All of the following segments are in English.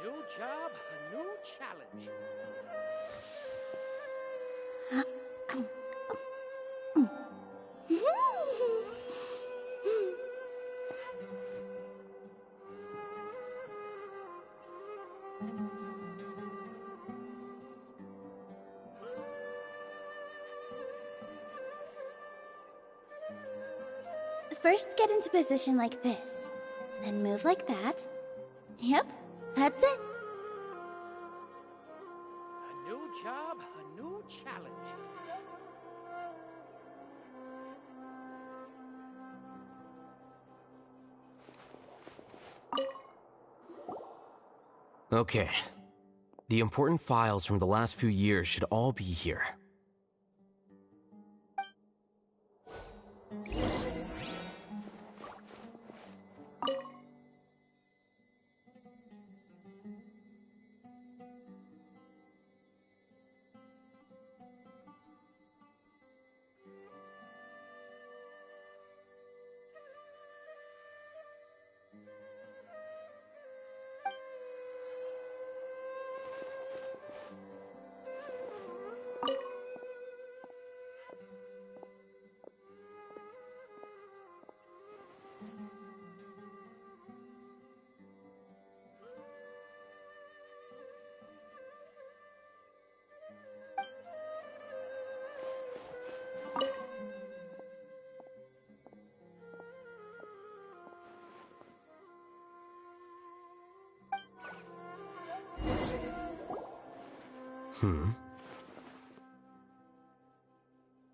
New job, a new challenge. First, get into position like this. Then move like that. Yep, that's it. A new job, a new challenge. Okay. The important files from the last few years should all be here.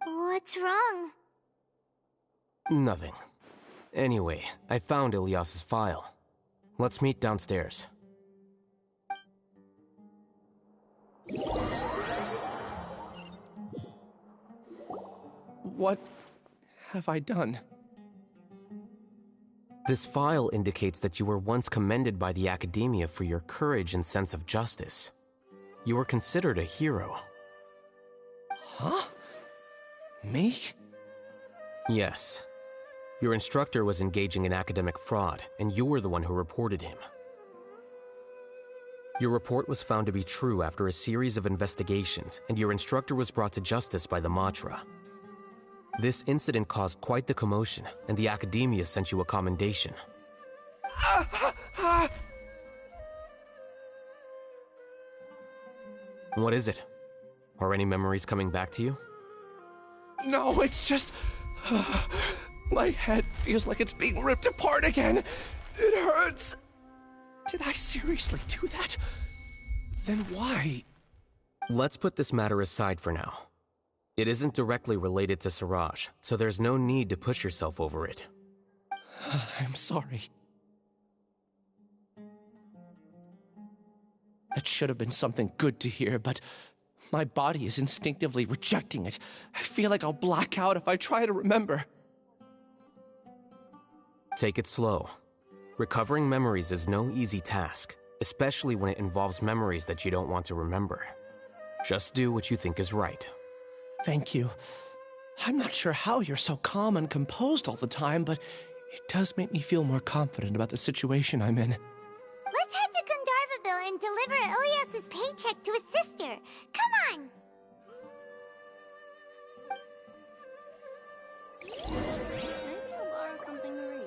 What's wrong? Nothing. Anyway, I found Ilyas's file. Let's meet downstairs. What have I done? This file indicates that you were once commended by the Academia for your courage and sense of justice. You were considered a hero. Huh? Me? Yes. Your instructor was engaging in academic fraud, and you were the one who reported him. Your report was found to be true after a series of investigations, and your instructor was brought to justice by the Matra. This incident caused quite the commotion, and the Academia sent you a commendation. What is it? Are any memories coming back to you? No, it's just... my head feels like it's being ripped apart again. It hurts. Did I seriously do that? Then why? Let's put this matter aside for now. It isn't directly related to Siraj, so there's no need to push yourself over it. I'm sorry. That should have been something good to hear, but my body is instinctively rejecting it. I feel like I'll black out if I try to remember. Take it slow. Recovering memories is no easy task, especially when it involves memories that you don't want to remember. Just do what you think is right. Thank you. I'm not sure how you're so calm and composed all the time, but it does make me feel more confident about the situation I'm in. Let's head to Gandharvaville and deliver Ilyas's paycheck to his sister. Come on! Maybe I'll borrow something to read.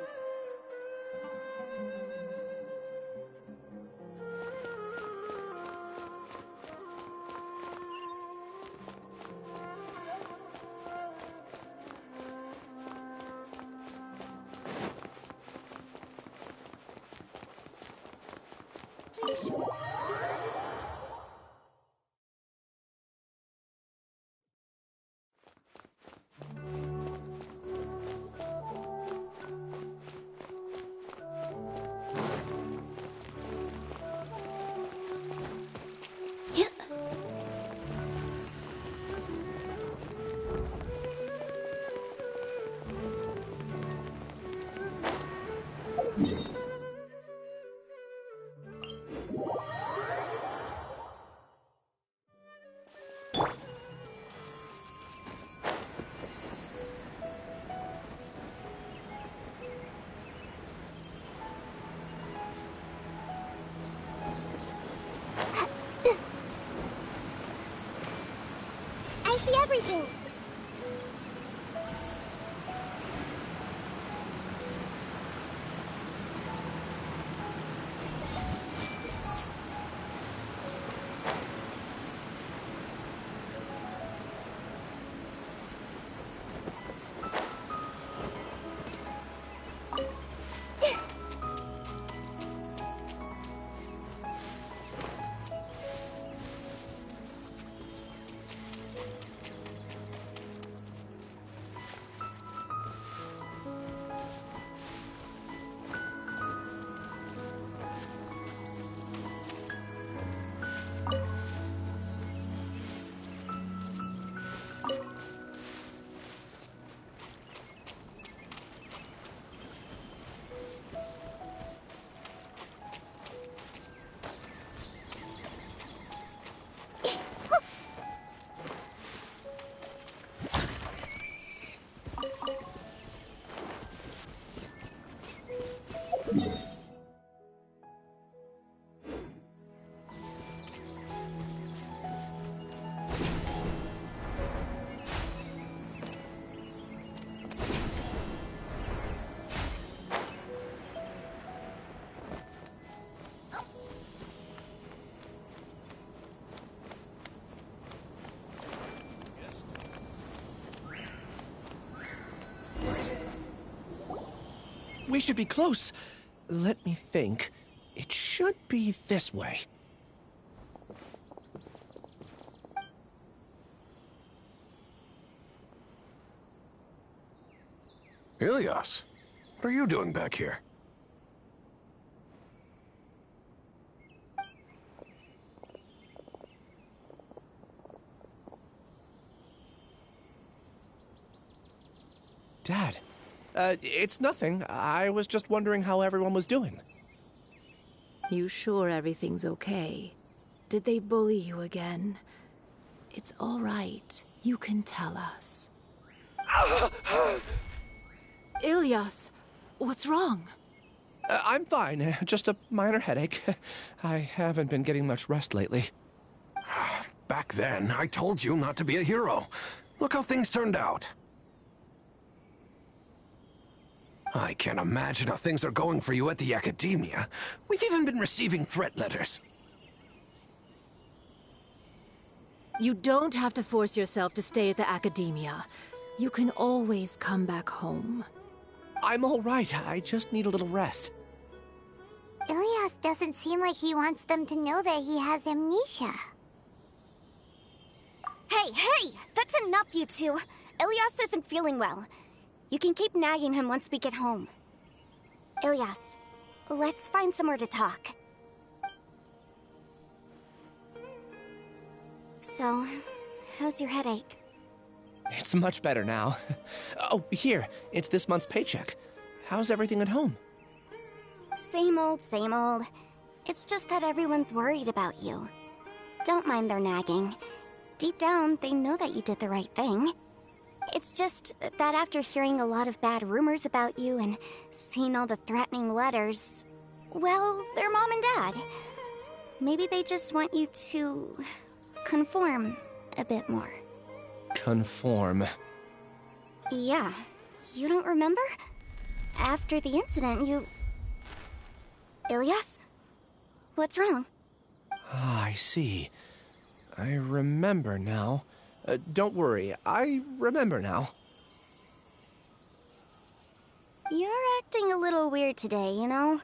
We should be close. Let me think. It should be this way. Ilias, what are you doing back here? Dad, it's nothing. I was just wondering how everyone was doing. You sure everything's okay? Did they bully you again? It's all right. You can tell us. Ilias, what's wrong? I'm fine. Just a minor headache. I haven't been getting much rest lately. Back then, I told you not to be a hero. Look how things turned out. I can't imagine how things are going for you at the Academia. We've even been receiving threat letters. You don't have to force yourself to stay at the Academia. You can always come back home. I'm all right. I just need a little rest. Ilias doesn't seem like he wants them to know that he has amnesia. Hey! That's enough, you two! Ilias isn't feeling well. You can keep nagging him once we get home. Ilias, let's find somewhere to talk. So, how's your headache? It's much better now. Oh, here. It's this month's paycheck. How's everything at home? Same old, same old. It's just that everyone's worried about you. Don't mind their nagging. Deep down, they know that you did the right thing. It's just that after hearing a lot of bad rumors about you and seeing all the threatening letters, well, they're mom and dad. Maybe they just want you to conform a bit more. Conform. Yeah. You don't remember? After the incident, you... Ilias? What's wrong? Ah, I see. I remember now. Don't worry, I remember now. You're acting a little weird today, you know?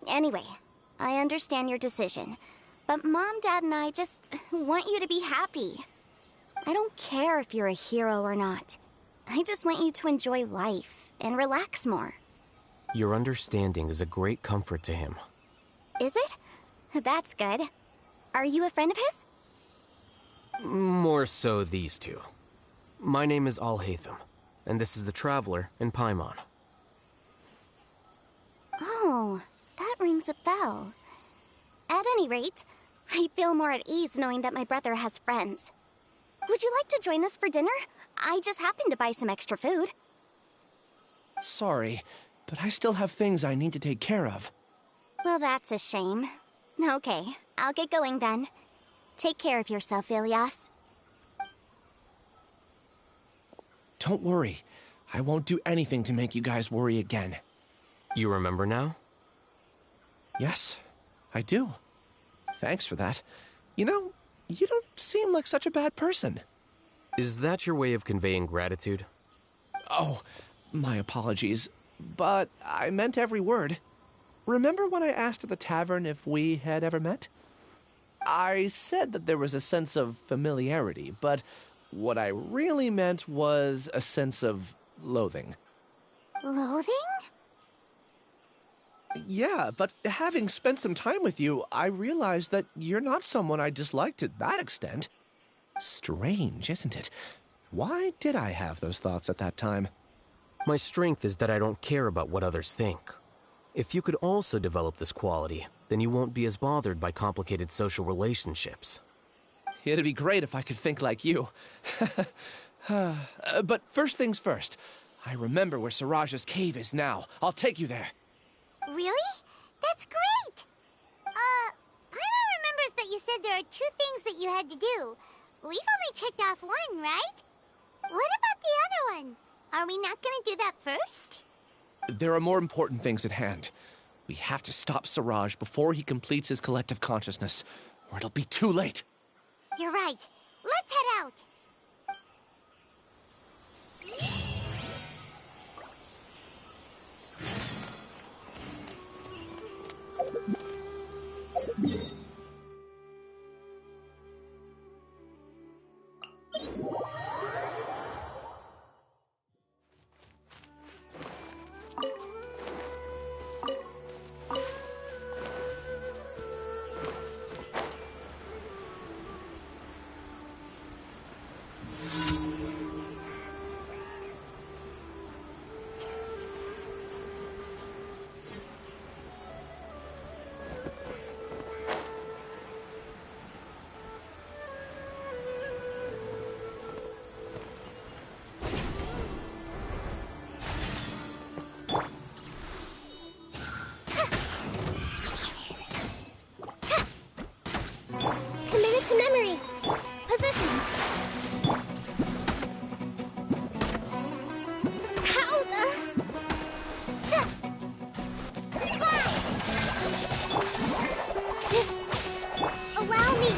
Anyway, I understand your decision. But Mom, Dad, and I just want you to be happy. I don't care if you're a hero or not. I just want you to enjoy life and relax more. Your understanding is a great comfort to him. Is it? That's good. Are you a friend of his? More so these two. My name is Alhaitham, and this is the Traveler in Paimon. Oh, that rings a bell. At any rate, I feel more at ease knowing that my brother has friends. Would you like to join us for dinner? I just happened to buy some extra food. Sorry, but I still have things I need to take care of. Well, that's a shame. Okay, I'll get going then. Take care of yourself, Ilias. Don't worry. I won't do anything to make you guys worry again. You remember now? Yes, I do. Thanks for that. You know, you don't seem like such a bad person. Is that your way of conveying gratitude? Oh, my apologies. But I meant every word. Remember when I asked at the tavern if we had ever met? I said that there was a sense of familiarity, but what I really meant was a sense of loathing. Loathing? Yeah, but having spent some time with you, I realized that you're not someone I dislike to that extent. Strange, isn't it? Why did I have those thoughts at that time? My strength is that I don't care about what others think. If you could also develop this quality, then you won't be as bothered by complicated social relationships. It'd be great if I could think like you. But first things first, I remember where Siraj's cave is now. I'll take you there. Really? That's great! Paimon remembers that you said there are 2 things that you had to do. We've only checked off 1, right? What about the other one? Are we not gonna do that first? There are more important things at hand. We have to stop Siraj before he completes his collective consciousness, or it'll be too late. You're right. Let's head out. Committed to memory. Positions. How the... Allow me.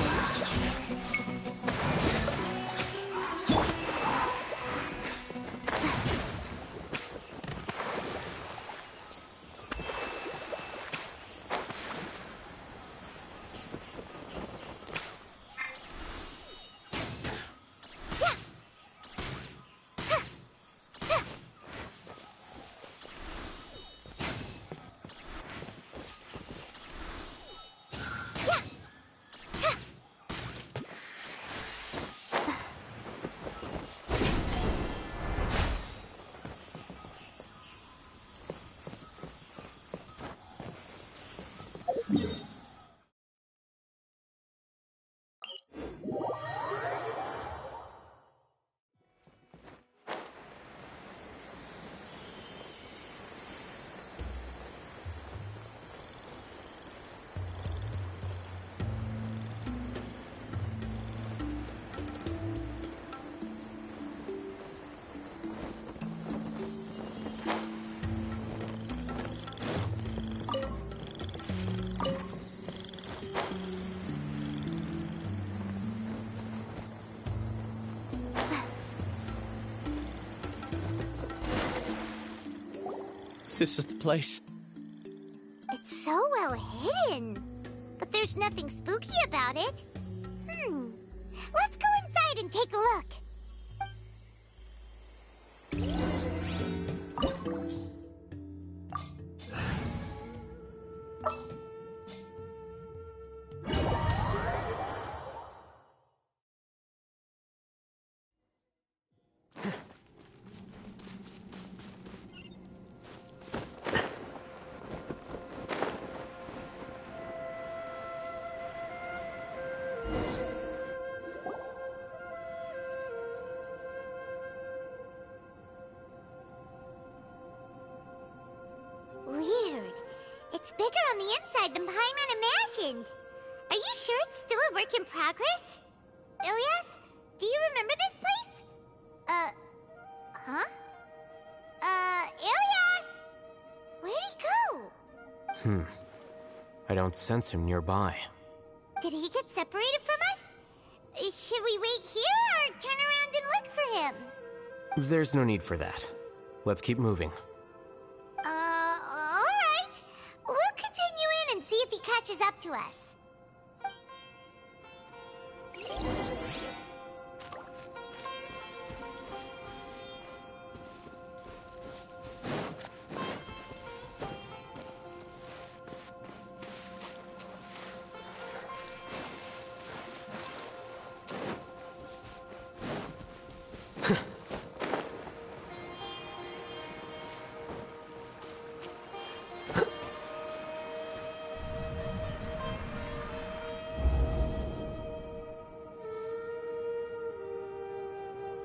This is the place. It's so well hidden. But there's nothing spooky about it. Let's go inside and take a look. Weird. It's bigger on the inside than Paimon imagined. Are you sure it's still a work in progress? Ilyas, do you remember this place? Huh? Ilias! Where'd he go? I don't sense him nearby. Did he get separated from us? Should we wait here or turn around and look for him? There's no need for that. Let's keep moving. Alright. We'll continue in and see if he catches up to us.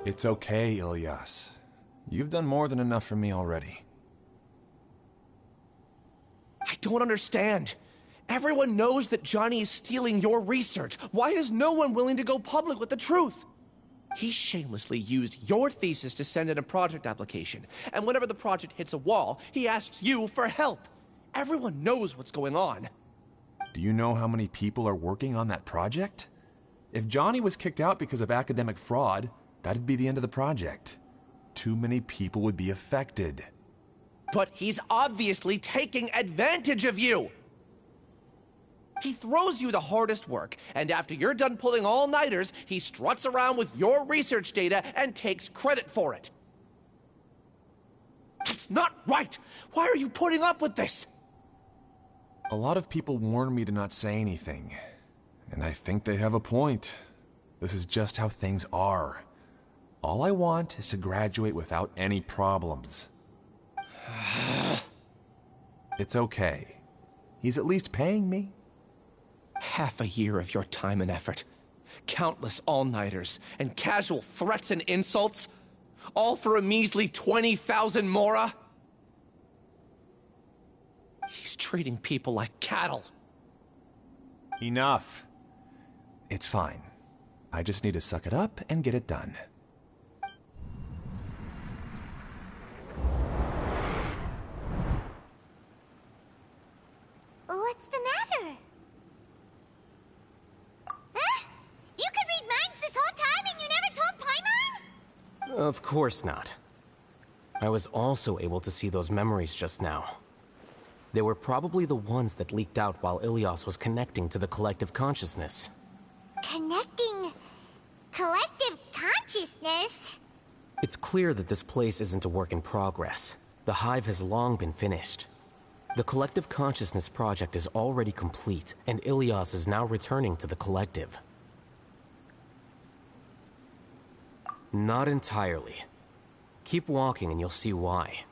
It's okay, Ilias. You've done more than enough for me already. I don't understand. Everyone knows that Johnny is stealing your research. Why is no one willing to go public with the truth? He shamelessly used your thesis to send in a project application, and whenever the project hits a wall, he asks you for help. Everyone knows what's going on. Do you know how many people are working on that project? If Johnny was kicked out because of academic fraud, that'd be the end of the project. Too many people would be affected. But he's obviously taking advantage of you! He throws you the hardest work, and after you're done pulling all-nighters, he struts around with your research data and takes credit for it. That's not right! Why are you putting up with this? A lot of people warn me to not say anything, and I think they have a point. This is just how things are. All I want is to graduate without any problems. It's okay. He's at least paying me. Half a year of your time and effort. Countless all-nighters and casual threats and insults. All for a measly 20,000 mora? He's treating people like cattle. Enough. It's fine. I just need to suck it up and get it done. What's the matter? Huh? You could read minds this whole time and you never told Paimon? Of course not. I was also able to see those memories just now. They were probably the ones that leaked out while Ilias was connecting to the collective consciousness. Connecting collective consciousness? It's clear that this place isn't a work in progress. The hive has long been finished. The collective consciousness project is already complete, and Ilias is now returning to the collective. Not entirely. Keep walking and you'll see why.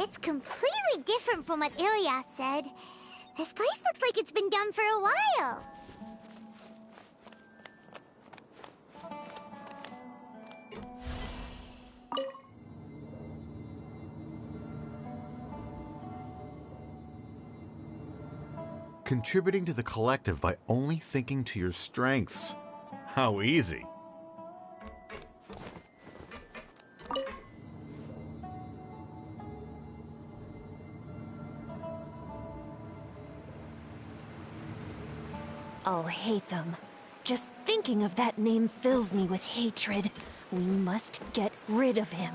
It's completely different from what Ilias said. This place looks like it's been done for a while. Contributing to the collective by only thinking to your strengths. How easy. Oh, Hatham. Just thinking of that name fills me with hatred. We must get rid of him.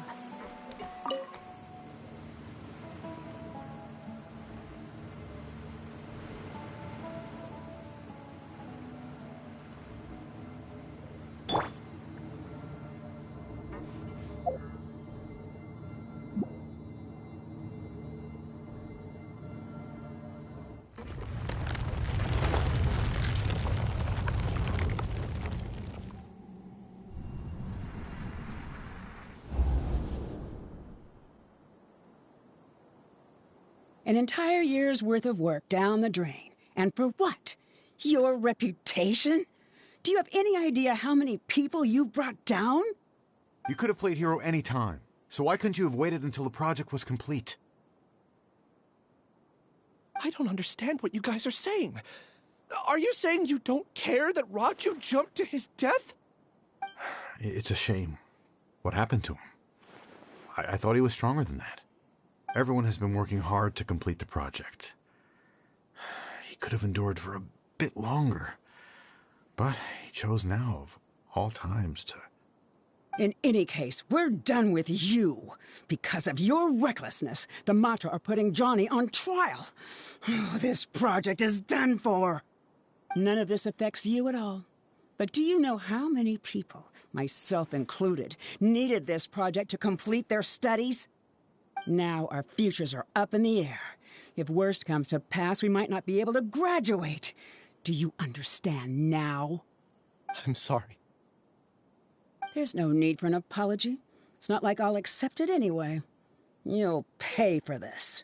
An entire year's worth of work down the drain. And for what? Your reputation? Do you have any idea how many people you've brought down? You could have played hero any time, so why couldn't you have waited until the project was complete? I don't understand what you guys are saying. Are you saying you don't care that Raju jumped to his death? It's a shame. What happened to him? I thought he was stronger than that. Everyone has been working hard to complete the project. He could have endured for a bit longer. But he chose now, of all times, to... In any case, we're done with you. Because of your recklessness, the Matra are putting Johnny on trial. This project is done for. None of this affects you at all. But do you know how many people, myself included, needed this project to complete their studies? Now our futures are up in the air. If worst comes to pass, we might not be able to graduate. Do you understand now? I'm sorry. There's no need for an apology. It's not like I'll accept it anyway. You'll pay for this.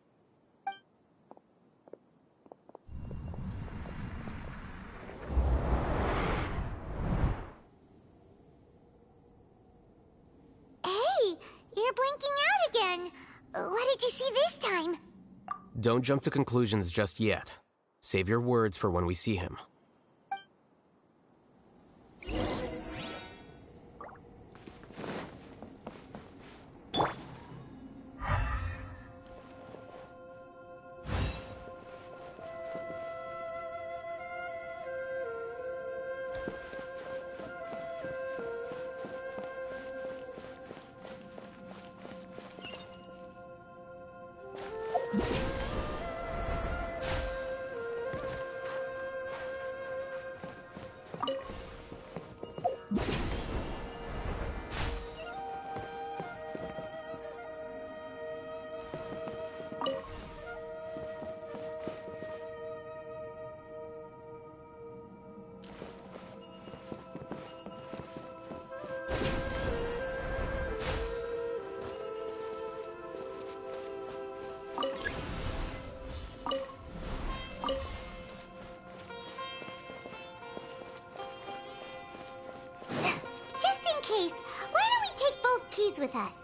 Hey, you're blinking out again. What did you see this time? Don't jump to conclusions just yet. Save your words for when we see him. With us.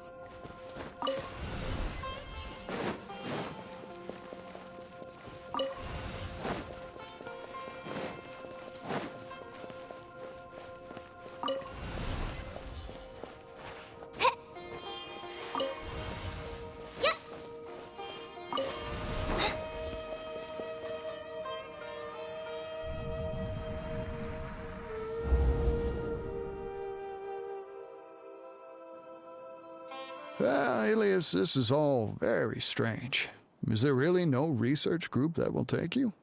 Well, Alias, this is all very strange. Is there really no research group that will take you?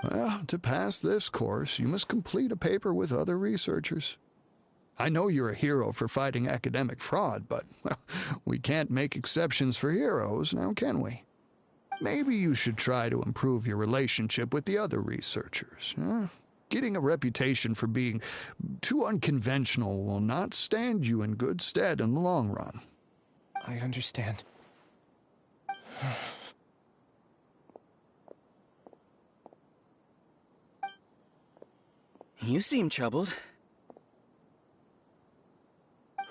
Well, to pass this course, you must complete a paper with other researchers. I know you're a hero for fighting academic fraud, but well, we can't make exceptions for heroes, now can we? Maybe you should try to improve your relationship with the other researchers. Getting a reputation for being too unconventional will not stand you in good stead in the long run. I understand. You seem troubled.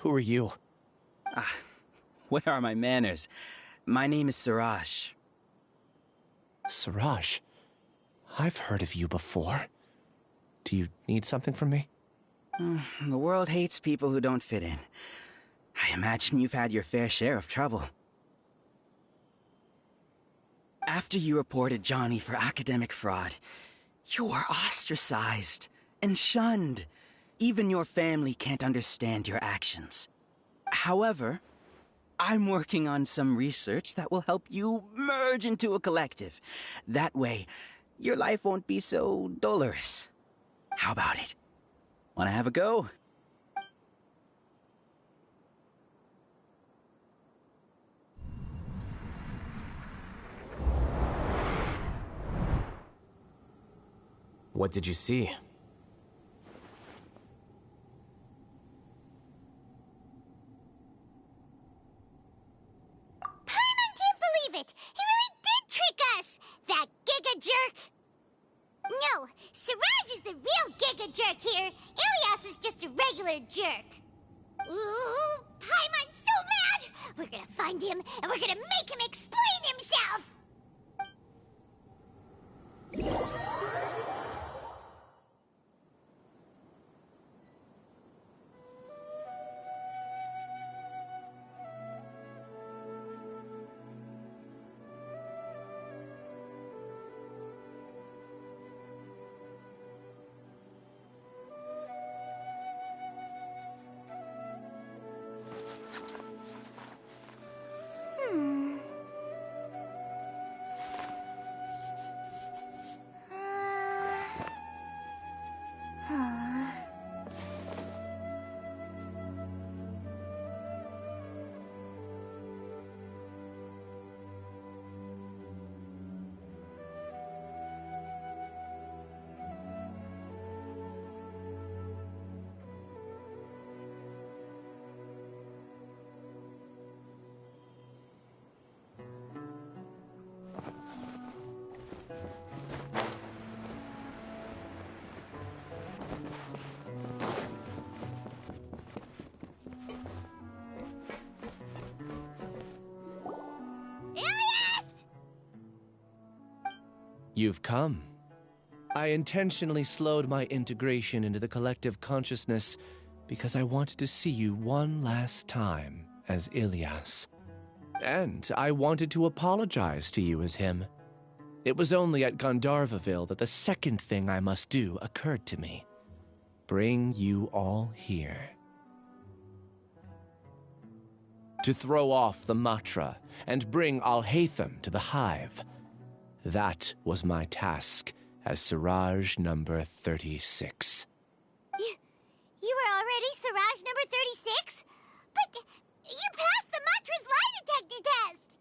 Who are you? Where are my manners? My name is Siraj. Siraj? I've heard of you before. Do you need something from me? The world hates people who don't fit in. I imagine you've had your fair share of trouble. After you reported Johnny for academic fraud, you were ostracized and shunned. Even your family can't understand your actions. However, I'm working on some research that will help you merge into a collective. That way, your life won't be so dolorous. How about it? Wanna have a go? What did you see? Paimon can't believe it! He really did trick us! That Giga Jerk! No, Siraj is the real Giga Jerk here. Ilias is just a regular jerk. Ooh, Paimon's so mad! We're gonna find him, and we're gonna make him explain himself! You've come. I intentionally slowed my integration into the collective consciousness because I wanted to see you one last time as Ilias. And I wanted to apologize to you as him. It was only at Gandharvaville that the second thing I must do occurred to me. Bring you all here. To throw off the Matra and bring Alhaitham to the Hive. That was my task as Siraj number 36. You were already Siraj number 36? But you passed the Matra's lie detector test!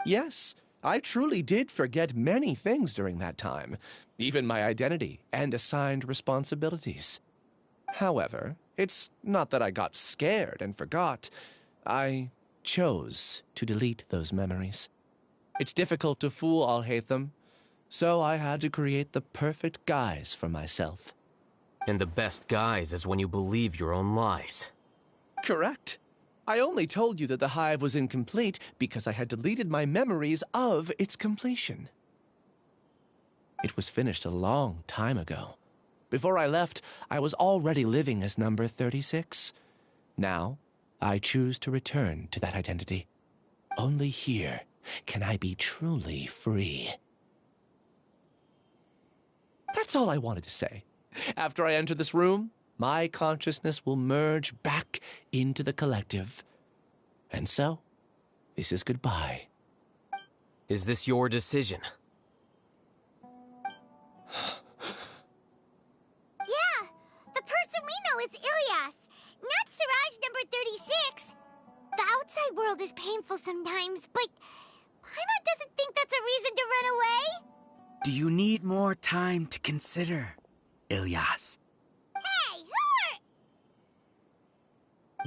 Yes, I truly did forget many things during that time, even my identity and assigned responsibilities. However, it's not that I got scared and forgot. I chose to delete those memories. It's difficult to fool Alhaitham, so I had to create the perfect guise for myself. And the best guise is when you believe your own lies. Correct. I only told you that the hive was incomplete because I had deleted my memories of its completion. It was finished a long time ago. Before I left, I was already living as number 36. Now, I choose to return to that identity. Only here can I be truly free. That's all I wanted to say. After I enter this room, my consciousness will merge back into the collective. And so, this is goodbye. Is this your decision? Yeah, the person we know is Ilias, not Siraj number 36. The outside world is painful sometimes, but Paimon doesn't think that's a reason to run away. Do you need more time to consider, Ilias? Hey, who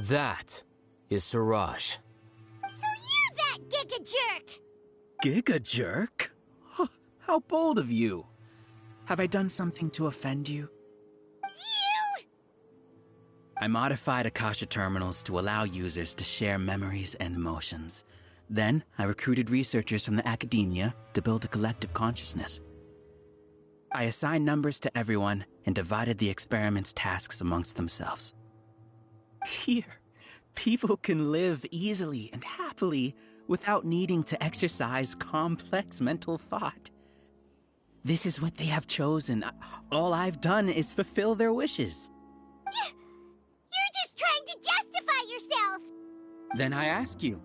are... That is Siraj. So you're that Giga Jerk! Giga Jerk? How bold of you. Have I done something to offend you? You! I modified Akasha terminals to allow users to share memories and emotions. Then, I recruited researchers from the academia to build a collective consciousness. I assigned numbers to everyone and divided the experiment's tasks amongst themselves. Here, people can live easily and happily without needing to exercise complex mental thought. This is what they have chosen. All I've done is fulfill their wishes. You're just trying to justify yourself! Then I ask you,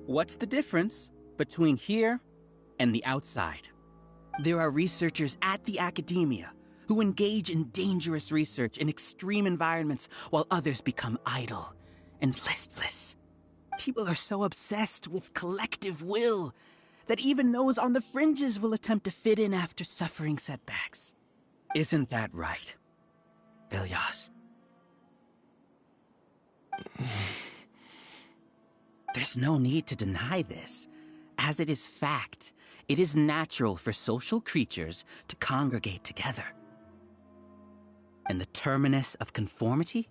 what's the difference between here and the outside? There are researchers at the academia who engage in dangerous research in extreme environments while others become idle and listless. People are so obsessed with collective will that even those on the fringes will attempt to fit in after suffering setbacks. Isn't that right, Ilyas? There's no need to deny this, as it is fact. It is natural for social creatures to congregate together. And the terminus of conformity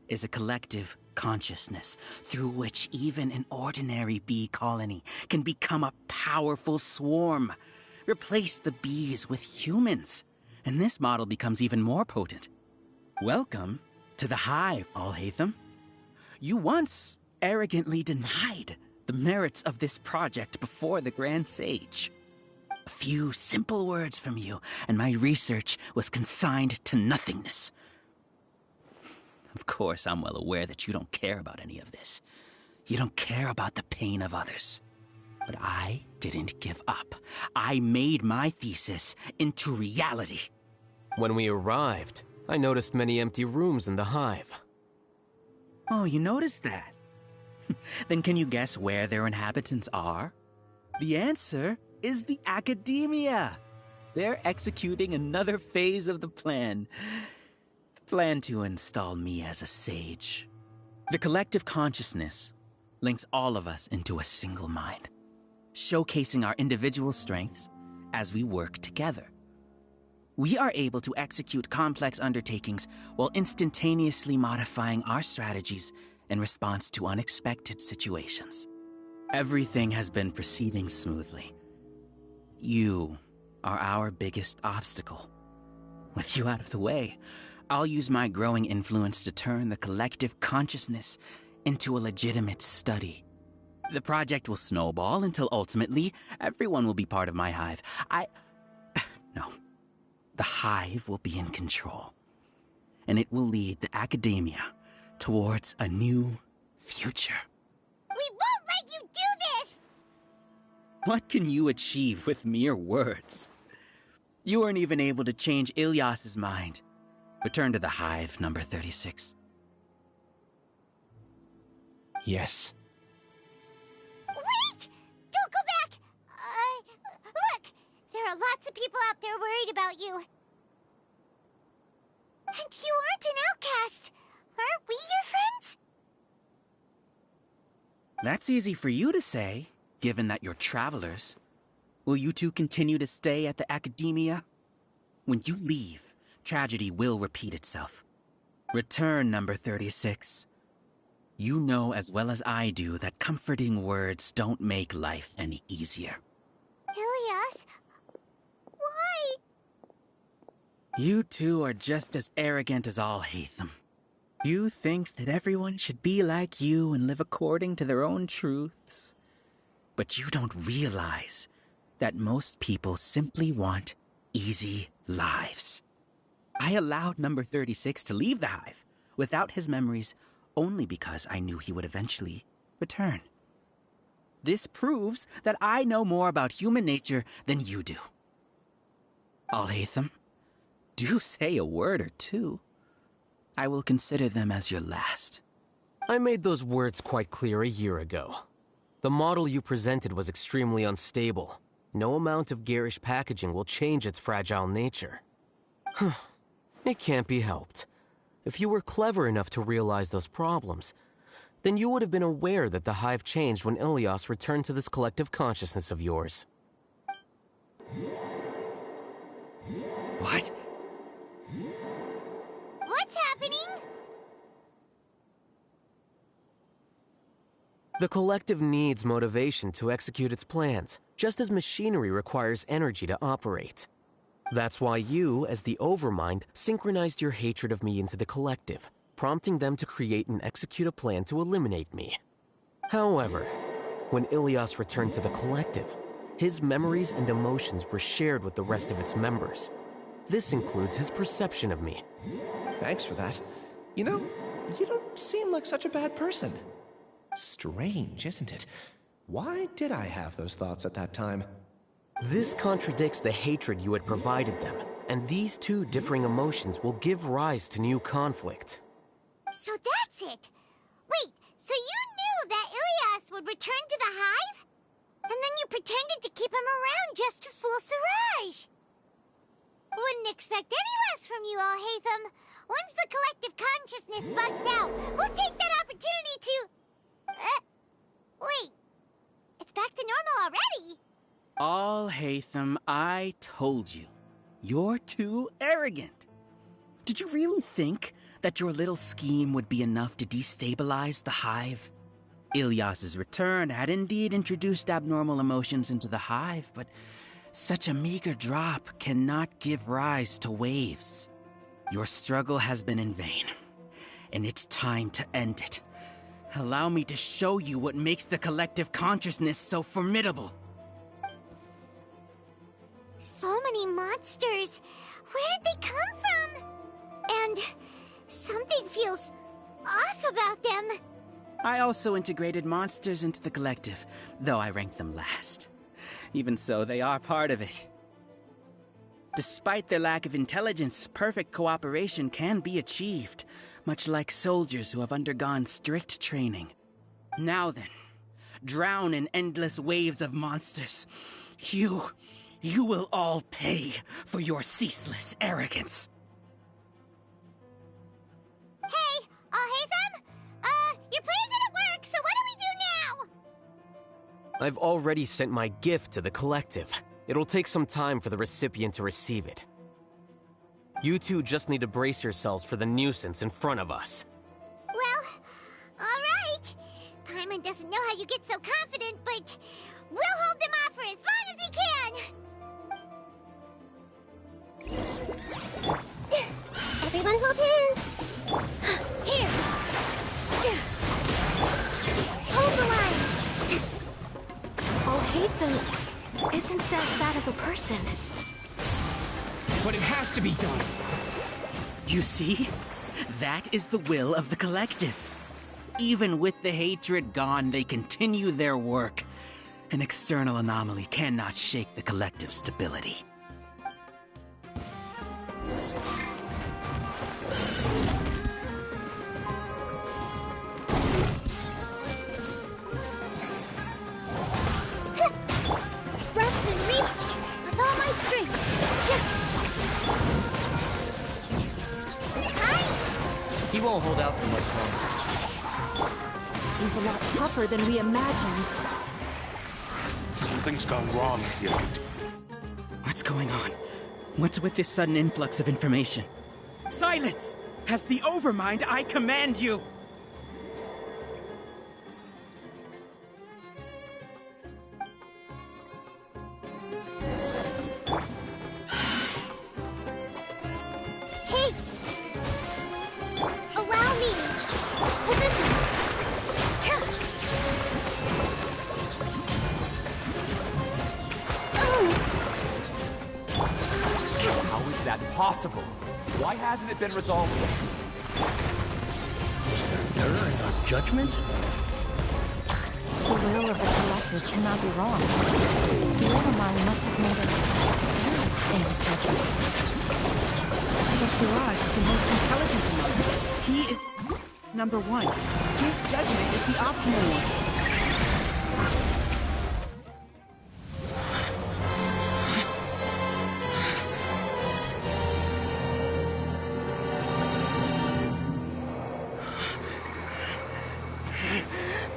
is a collective consciousness through which even an ordinary bee colony can become a powerful swarm. Replace the bees with humans, and this model becomes even more potent. Welcome to the hive, Alhaitham. You once arrogantly denied the merits of this project before the Grand Sage. A few simple words from you, and my research was consigned to nothingness. Of course, I'm well aware that you don't care about any of this. You don't care about the pain of others. But I didn't give up. I made my thesis into reality. When we arrived, I noticed many empty rooms in the hive. Oh, you noticed that? Then can you guess where their inhabitants are? The answer is the academia. They're executing another phase of the plan. The plan to install me as a sage. The collective consciousness links all of us into a single mind, showcasing our individual strengths as we work together. We are able to execute complex undertakings while instantaneously modifying our strategies in response to unexpected situations. Everything has been proceeding smoothly. You are our biggest obstacle. With you out of the way, I'll use my growing influence to turn the collective consciousness into a legitimate study. The project will snowball until ultimately everyone will be part of my hive. No. The hive will be in control, and it will lead the academia towards a new future. We won't let you do this! What can you achieve with mere words? You weren't even able to change Ilyas's mind. Return to the hive, number 36. Yes. Wait! Don't go back! Look! There are lots of people out there worried about you. And you aren't an outcast. Aren't we your friends? That's easy for you to say, given that you're travelers. Will you two continue to stay at the academia? When you leave, tragedy will repeat itself. Return, number 36. You know as well as I do that comforting words don't make life any easier. Ilyas? Why? You two are just as arrogant as Alhaitham. You think that everyone should be like you and live according to their own truths. But you don't realize that most people simply want easy lives. I allowed number 36 to leave the hive without his memories only because I knew he would eventually return. This proves that I know more about human nature than you do. Alhaitham, do say a word or two. I will consider them as your last. I made those words quite clear a year ago. The model you presented was extremely unstable. No amount of garish packaging will change its fragile nature. It can't be helped. If you were clever enough to realize those problems, then you would have been aware that the hive changed when Ilyas returned to this collective consciousness of yours. What? What's happening? The collective needs motivation to execute its plans, just as machinery requires energy to operate. That's why you, as the Overmind, synchronized your hatred of me into the Collective, prompting them to create and execute a plan to eliminate me. However, when Ilias returned to the Collective, his memories and emotions were shared with the rest of its members. This includes his perception of me. Thanks for that. You know, you don't seem like such a bad person. Strange, isn't it? Why did I have those thoughts at that time? This contradicts the hatred you had provided them, and these two differing emotions will give rise to new conflict. So that's it! Wait, so you knew that Ilias would return to the hive? And then you pretended to keep him around just to fool Siraj! Wouldn't expect any less from you, Alhaitham. Once the collective consciousness bugs out, we'll take that opportunity to... wait. It's back to normal already. Alhaitham, I told you. You're too arrogant. Did you really think that your little scheme would be enough to destabilize the hive? Ilias's return had indeed introduced abnormal emotions into the hive, but such a meager drop cannot give rise to waves. Your struggle has been in vain, and it's time to end it. Allow me to show you what makes the collective consciousness so formidable. So many monsters. Where did they come from? And something feels off about them. I also integrated monsters into the collective, though I ranked them last. Even so, they are part of it. Despite their lack of intelligence, perfect cooperation can be achieved, much like soldiers who have undergone strict training. Now then, drown in endless waves of monsters. You will all pay for your ceaseless arrogance. Hey, Alhaitham? Your plan didn't work, so what do we do now? I've already sent my gift to the Collective. It'll take some time for the recipient to receive it. You two just need to brace yourselves for the nuisance in front of us. Well, alright. Paimon doesn't know how you get so confident, but we'll hold them off for as long as we can. Everyone hold hands. Here. Hold the line. Alhaitham isn't that bad of a person. But it has to be done. You see? That is the will of the collective. Even with the hatred gone, they continue their work. An external anomaly cannot shake the collective's stability. Rest and reap with all my strength. He won't hold out for much longer. He's a lot tougher than we imagined. Something's gone wrong here. What's going on? What's with this sudden influx of information? Silence! As the Overmind, I command you! Hey! Allow me! Positions! How is that possible? Why hasn't it been resolved yet? Is there error in our judgment? The will of the collective cannot be wrong. The Overmind must have made an error in his judgment. But Siraj is the most intelligent among them. He is number one. His judgment is the optimal one.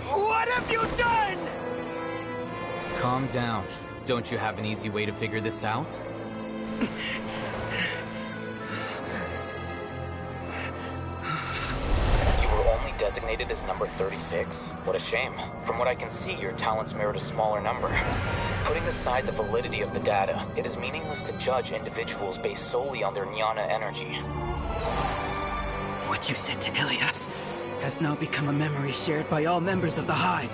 What have you done? Calm down. Don't you have an easy way to figure this out? You were only designated as number 36? What a shame. From what I can see, your talents merit a smaller number. Putting aside the validity of the data, it is meaningless to judge individuals based solely on their jnana energy. What you said to Ilias has now become a memory shared by all members of the Hive.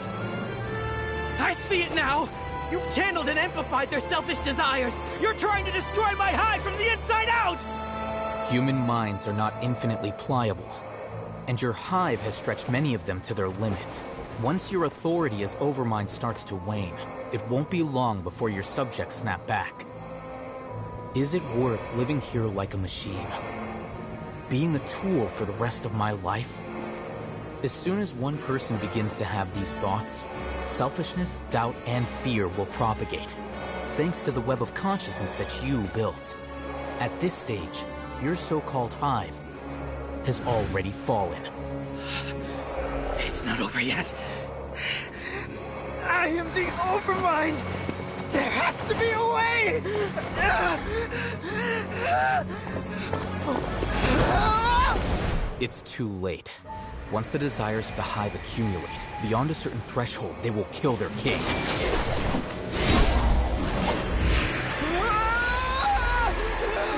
I see it now! You've channeled and amplified their selfish desires! You're trying to destroy my Hive from the inside out! Human minds are not infinitely pliable, and your Hive has stretched many of them to their limit. Once your authority as Overmind starts to wane, it won't be long before your subjects snap back. Is it worth living here like a machine? Being a tool for the rest of my life? As soon as one person begins to have these thoughts, selfishness, doubt, and fear will propagate, thanks to the web of consciousness that you built. At this stage, your so-called Hive has already fallen. It's not over yet. I am the Overmind! There has to be a way! It's too late. Once the desires of the Hive accumulate, beyond a certain threshold, they will kill their king. I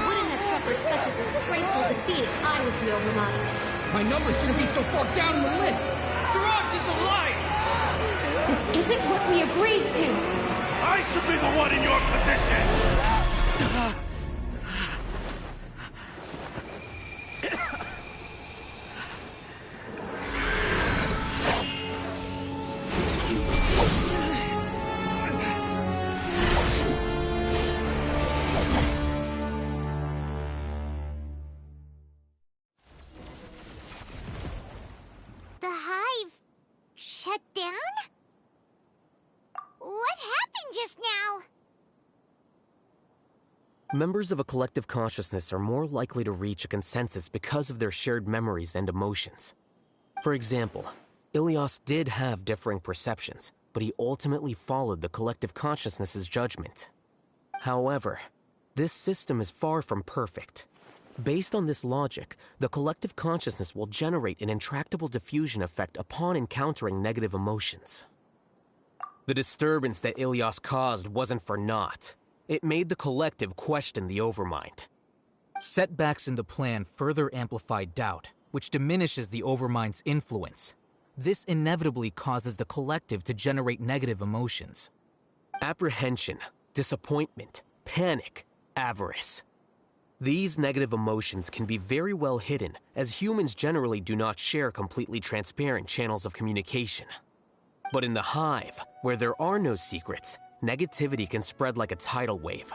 wouldn't have suffered such a disgraceful defeat if I was the Overmind. My numbers shouldn't be so far down in the list! Siraj is a liar! This isn't what we agreed to! I should be the one in your position! The Hive shut down? What happened just now? Members of a collective consciousness are more likely to reach a consensus because of their shared memories and emotions. For example, Ilias did have differing perceptions, but he ultimately followed the collective consciousness's judgment. However, this system is far from perfect. Based on this logic, the collective consciousness will generate an intractable diffusion effect upon encountering negative emotions. The disturbance that Ilias caused wasn't for naught. It made the collective question the Overmind. Setbacks in the plan further amplified doubt, which diminishes the Overmind's influence. This inevitably causes the collective to generate negative emotions. Apprehension, disappointment, panic, avarice. These negative emotions can be very well hidden, as humans generally do not share completely transparent channels of communication. But in the Hive, where there are no secrets, negativity can spread like a tidal wave.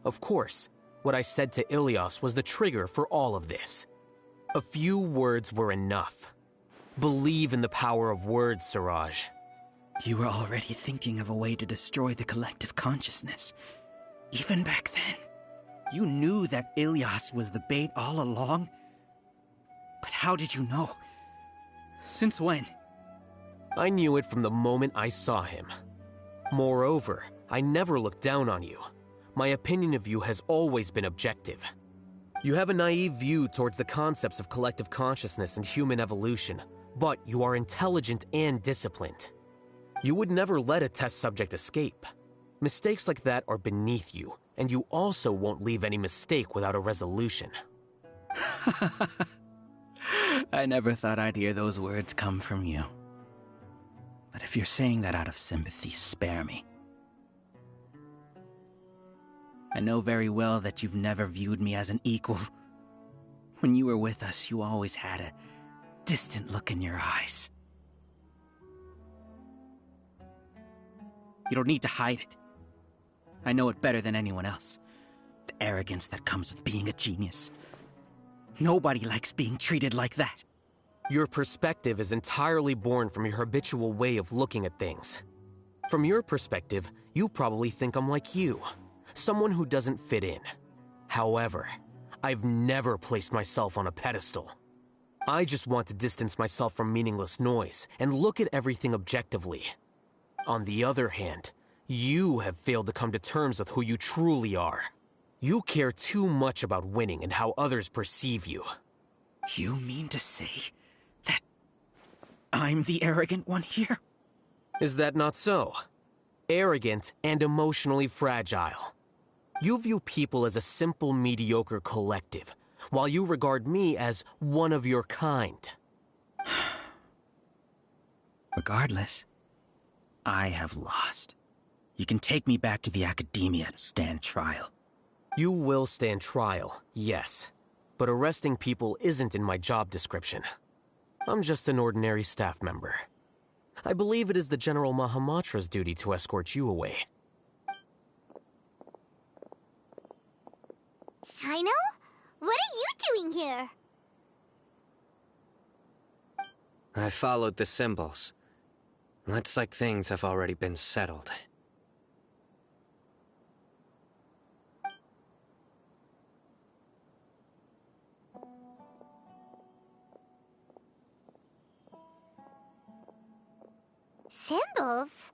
Of course, what I said to Ilias was the trigger for all of this. A few words were enough. Believe in the power of words, Siraj. You were already thinking of a way to destroy the collective consciousness. Even back then, you knew that Ilias was the bait all along? But how did you know? Since when? I knew it from the moment I saw him. Moreover, I never looked down on you. My opinion of you has always been objective. You have a naive view towards the concepts of collective consciousness and human evolution, but you are intelligent and disciplined. You would never let a test subject escape. Mistakes like that are beneath you, and you also won't leave any mistake without a resolution. I never thought I'd hear those words come from you. But if you're saying that out of sympathy, spare me. I know very well that you've never viewed me as an equal. When you were with us, you always had a distant look in your eyes. You don't need to hide it. I know it better than anyone else. The arrogance that comes with being a genius. Nobody likes being treated like that. Your perspective is entirely born from your habitual way of looking at things. From your perspective, you probably think I'm like you, someone who doesn't fit in. However, I've never placed myself on a pedestal. I just want to distance myself from meaningless noise and look at everything objectively. On the other hand, you have failed to come to terms with who you truly are. You care too much about winning and how others perceive you. You mean to say that I'm the arrogant one here? Is that not so? arrogant, and emotionally fragile. You view people as a simple, mediocre collective, while you regard me as one of your kind. Regardless, I have lost. You can take me back to the academia to stand trial. You will stand trial, yes. But arresting people isn't in my job description. I'm just an ordinary staff member. I believe it is the General Mahamatra's duty to escort you away. Sino? What are you doing here? I followed the symbols. Looks like things have already been settled. Symbols?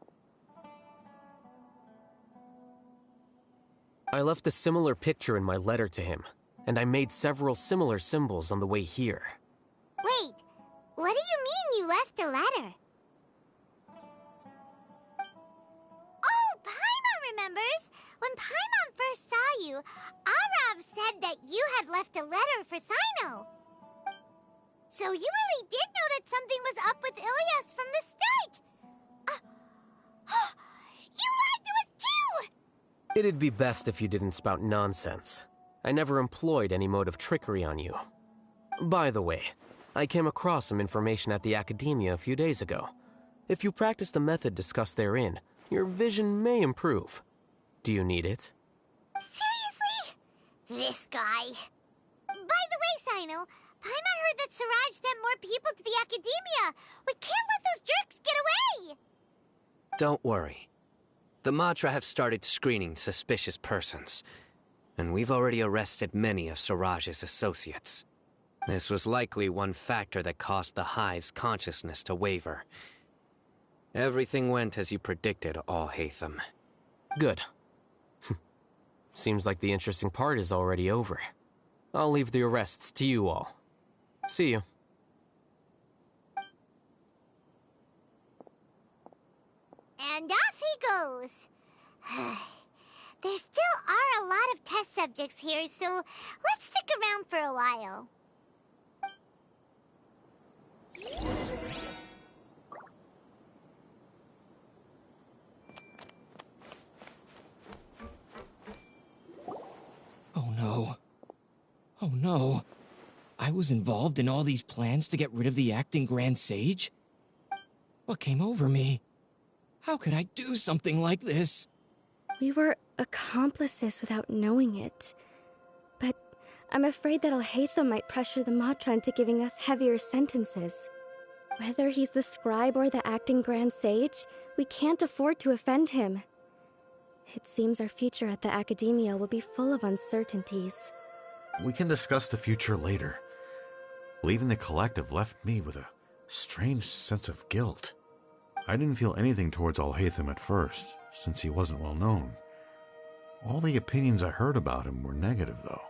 I left a similar picture in my letter to him, and I made several similar symbols on the way here. Wait, what do you mean you left a letter? Oh, Paimon remembers! When Paimon first saw you, Arav said that you had left a letter for Sino. So you really did know that something was up with Ilias from the start! You lied to us too! It'd be best if you didn't spout nonsense. I never employed any mode of trickery on you. By the way, I came across some information at the Academia a few days ago. If you practice the method discussed therein, your vision may improve. Do you need it? Seriously? This guy. By the way, Sino, Paimon heard that Siraj sent more people to the Academia. We can't let those jerks get away! Don't worry. The Matra have started screening suspicious persons, and we've already arrested many of Siraj's associates. This was likely one factor that caused the Hive's consciousness to waver. Everything went as you predicted, Al-Haytham. Good. Seems like the interesting part is already over. I'll leave the arrests to you all. See you. And off he goes. There still are a lot of test subjects here, so let's stick around for a while. Oh no. Oh no. I was involved in all these plans to get rid of the acting Grand Sage? What came over me? How could I do something like this? We were accomplices without knowing it. But I'm afraid that Al-Haytham might pressure the Matra into giving us heavier sentences. Whether he's the scribe or the acting Grand Sage, we can't afford to offend him. It seems our future at the Academia will be full of uncertainties. We can discuss the future later. Leaving the collective left me with a strange sense of guilt. I didn't feel anything towards Al-Haytham at first, since he wasn't well known. All the opinions I heard about him were negative, though.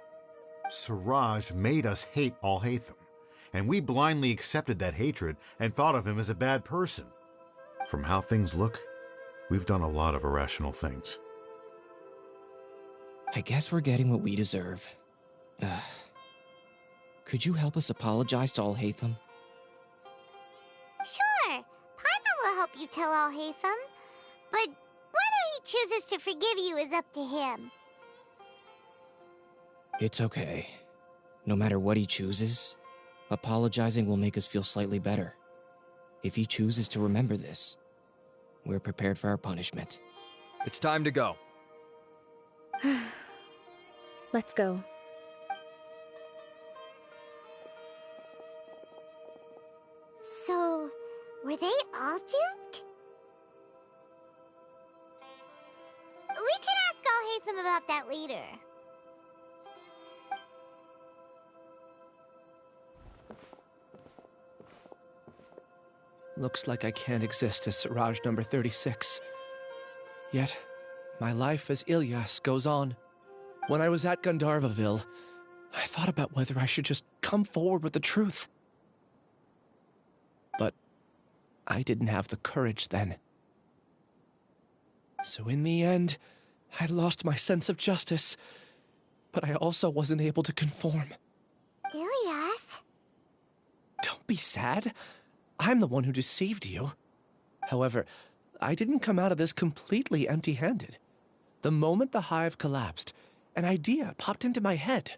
Siraj made us hate Al-Haytham, and we blindly accepted that hatred and thought of him as a bad person. From how things look, we've done a lot of irrational things. I guess we're getting what we deserve. Could you help us apologize to Al-Haytham? Sure. Paimon will help you tell Al-Haytham. But whether he chooses to forgive you is up to him. It's okay. No matter what he chooses, apologizing will make us feel slightly better. If he chooses to remember this, we're prepared for our punishment. It's time to go. Let's go. So, were they all duped? We can ask Al-Haytham about that later. Looks like I can't exist as Siraj number 36. Yet, my life as Ilyas goes on. When I was at Gandharvaville, I thought about whether I should just come forward with the truth. But I didn't have the courage then. So in the end, I lost my sense of justice. But I also wasn't able to conform. Ilias? Don't be sad. I'm the one who deceived you. However, I didn't come out of this completely empty-handed. The moment the hive collapsed, an idea popped into my head.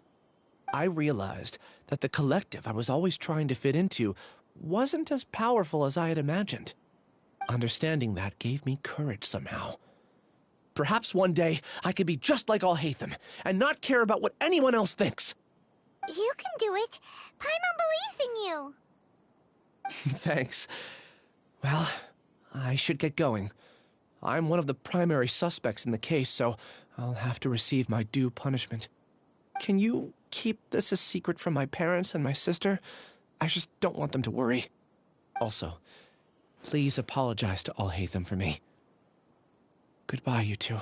I realized that the collective I was always trying to fit into wasn't as powerful as I had imagined. Understanding that gave me courage somehow. Perhaps one day I could be just like Alhaitham and not care about what anyone else thinks. You can do it. Paimon believes in you. Thanks. Well, I should get going. I'm one of the primary suspects in the case, so I'll have to receive my due punishment. Can you keep this a secret from my parents and my sister? I just don't want them to worry. Also, please apologize to Alhaitham for me. Goodbye, you two.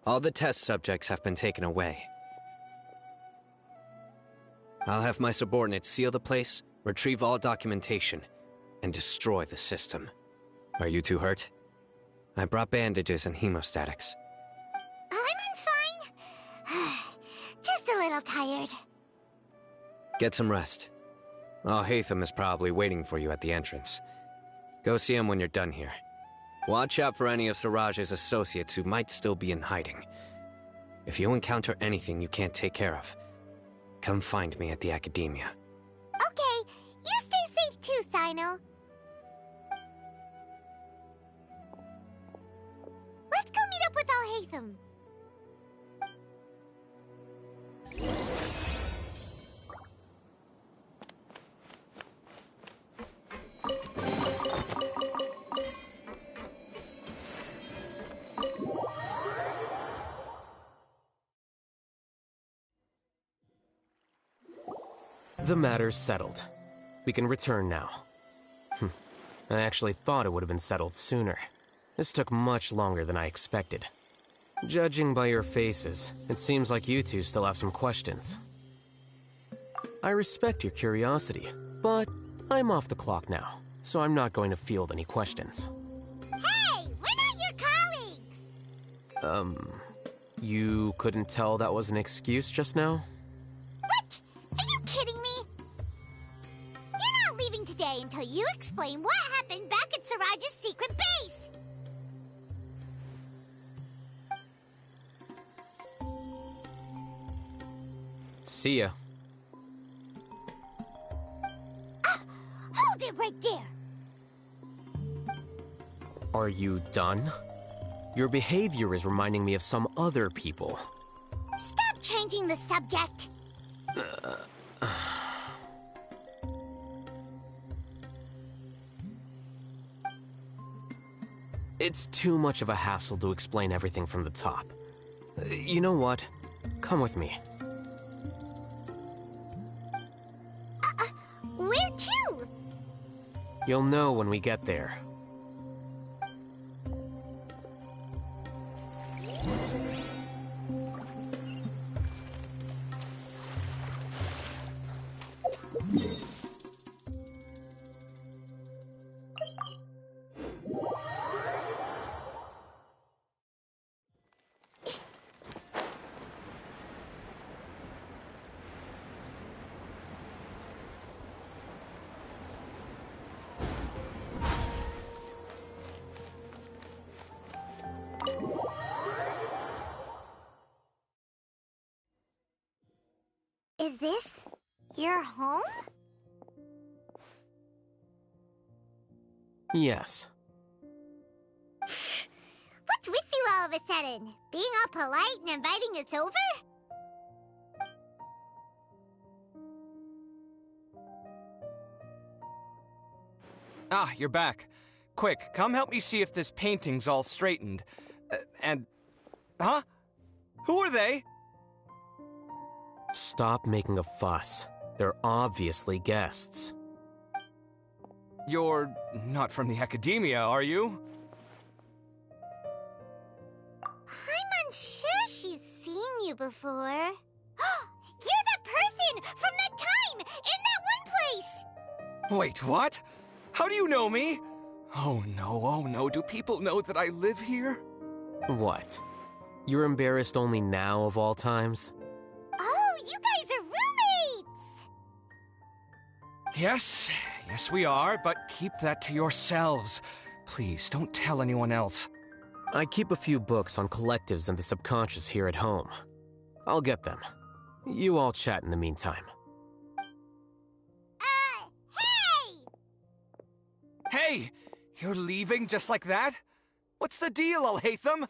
All the test subjects have been taken away. I'll have my subordinates seal the place, retrieve all documentation, and destroy the system. Are you two hurt? I brought bandages and hemostatics. Paimon's fine. Just a little tired. Get some rest. Alhaitham is probably waiting for you at the entrance. Go see him when you're done here. Watch out for any of Siraj's associates who might still be in hiding. If you encounter anything you can't take care of, come find me at the Academia. Okay, you stay safe too, Sino. Let's go meet up with Alhaitham. The matter's settled. We can return now. I actually thought it would have been settled sooner. This took much longer than I expected. Judging by your faces, it seems like you two still have some questions. I respect your curiosity, but I'm off the clock now, so I'm not going to field any questions. Hey, we're not your colleagues! You couldn't tell that was an excuse just now? What? Are you kidding me? You're not leaving today until you explain what happened back at Siraj's secret base! See ya. Hold it right there! Are you done? Your behavior is reminding me of some other people. Stop changing the subject! It's too much of a hassle to explain everything from the top. You know what? Come with me. Where to? You'll know when we get there. Is this your home? Yes. What's with you all of a sudden? Being all polite and inviting us over? Ah, you're back. Quick, come help me see if this painting's all straightened. Huh? Who are they? Stop making a fuss. They're obviously guests. You're not from the Academia, are you? I'm unsure she's seen you before. You're that person from that time in that one Wait, what? How do you know me? Oh no, do people know that I live here? What? You're embarrassed only now of all times? Oh, you guys are roommates! Yes we are, but keep that to yourselves. Please, don't tell anyone else. I keep a few books on collectives and the subconscious here at home. I'll get them. You all chat in the meantime. Hey! You're leaving just like that? What's the deal, Alhaitham?